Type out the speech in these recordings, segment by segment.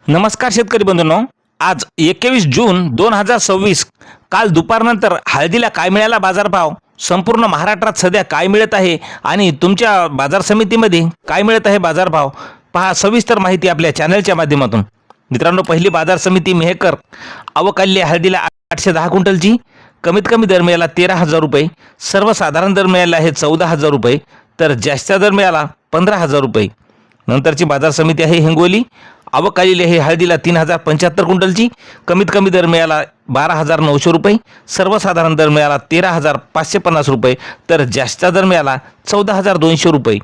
नमस्कार शेतकरी बंधूंनो, आज 21 जून 2026 काल दुपारनंतर हळदीला काय मिळाला बाजारभाव, संपूर्ण महाराष्ट्रात सध्या काय मिळत आहे आणि तुमच्या बाजार समितीमध्ये काय मिळत आहे बाजारभाव पहा सविस्तर माहिती आपल्या चॅनलच्या माध्यमातून। मित्रांनो, पहिली बाजार समिती मेहकर अवकाल्य हळदीला 810 क्विंटलची, कमीत कमी दर मिळाला 13,000 रुपये, सर्वसाधारण दर मिळाला आहे 14,000 रुपये, तर जास्त दर मिळाला 15,000 रुपये। नंतरची बाजार समिती आहे हिंगोली अवकालेली आहे हळदीला 3,075 क्विंटलची, कमीत कमी दर मिळाला 12,900 रुपये, सर्वसाधारण दर मिळाला 13,550 रुपये, तर जास्त दर मिळाला 14,200 रुपये।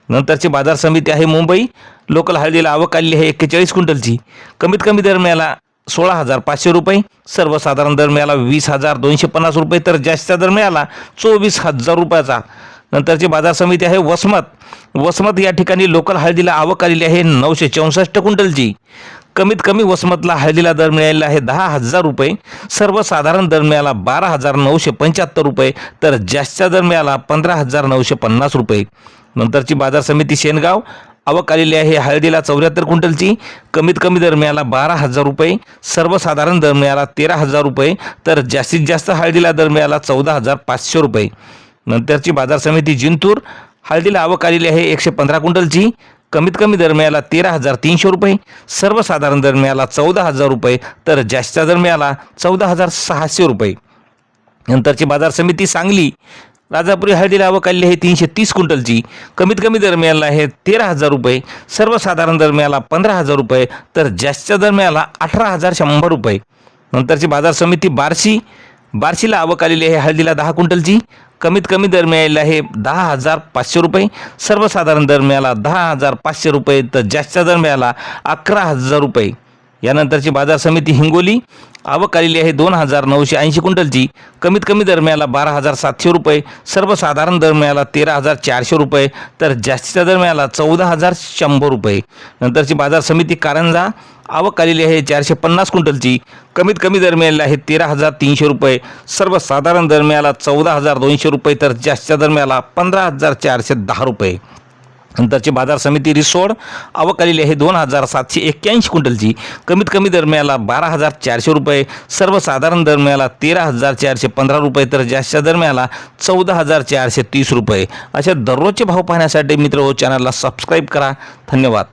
नंतरची बाजार समिती आहे मुंबई लोकल हळदीला अवकालेली आहे 41 क्विंटलची, कमीत कमी दर मिळाला 16,500 रुपये, सर्वसाधारण दर मिळाला 20,250 रुपये, तर जास्त दर मिळाला 24,000 रुपयाचा। नंतरची बाजार समिती आहे वसमत या ठिकाणी लोकल हळदीला आवक आलेली आहे 964 क्विंटलची, कमीत कमी वसमतला हळदीला दर मिळालेला आहे 10,000 रुपये, सर्वसाधारण दर मिळाला 12,975 रुपये, तर जास्त दर मिळाला 15,950 रुपये। नंतरची बाजार समिती शेनगाव आवक आलेली आहे हळदीला 74 क्विंटलची, कमीत कमी दर मिळाला 12,000 रुपये, सर्वसाधारण दर मिळाला 13,000 रुपये, तर जास्तीत जास्त हळदीला दर मिळाला 14,500 रुपये। नंतरची बाजार समिती जिंतूर हळदीला आवक आलेली आहे 115 क्विंटलची, कमीत कमी दर मिळाला 13,300 रुपये, सर्वसाधारण दर मिळाला 14,000 रुपये, तर जास्त दर मिळाला 14,600 रुपये। नंतरची बाजार समिती सांगली राजापुरी हळदीला आवक आलेली आहे 330 क्विंटलची, कमीत कमी दर मिळाला आहे 13,000 रुपये, सर्वसाधारण दर मिळाला 15,000 रुपये, तर जास्त दर मिळाला 18,100 रुपये। नंतरची बाजार समिती बार्शीला आवक आलेली आहे हळदीला 10 क्विंटलची, कमीत कमी दर मिळालेला आहे 10,500 रुपये, सर्वसाधारण दर मिळाला 10,500 रुपये, तर जास्त दर मिळाला 11,000 रुपये। यानंतरची बाजार समिती हिंगोली आवक आलेली आहे 2,980 क्विंटलची, कमीत कमी दर मिळाला 12,700 रुपये, सर्वसाधारण दर मिळाला 13,400 रुपये, तर जास्तीचा दर मिळाला 14,100 रुपये। नंतरची बाजार समिती कारंजा आवक आलेली आहे 450 क्विंटलची, कमीत कमी दर मिळाला आहे 13,300 रुपये, सर्वसाधारण दर मिळाला 14,200 रुपये, तर जास्तीचा दर मिळाला 15,410 रुपये। नंतरची बाजार समिती रिसोड आवक आलेली आहे 2,781 क्विंटलची, कमीत कमी दर मिळाला 12,400 रुपये, सर्वसाधारण दर मिळाला 13,415 रुपये, तर जास्त दर मिळाला 14,430 रुपये। अशा दररोजचे भाव पाहण्यासाठी मित्र चॅनलला सबस्क्राईब करा। धन्यवाद।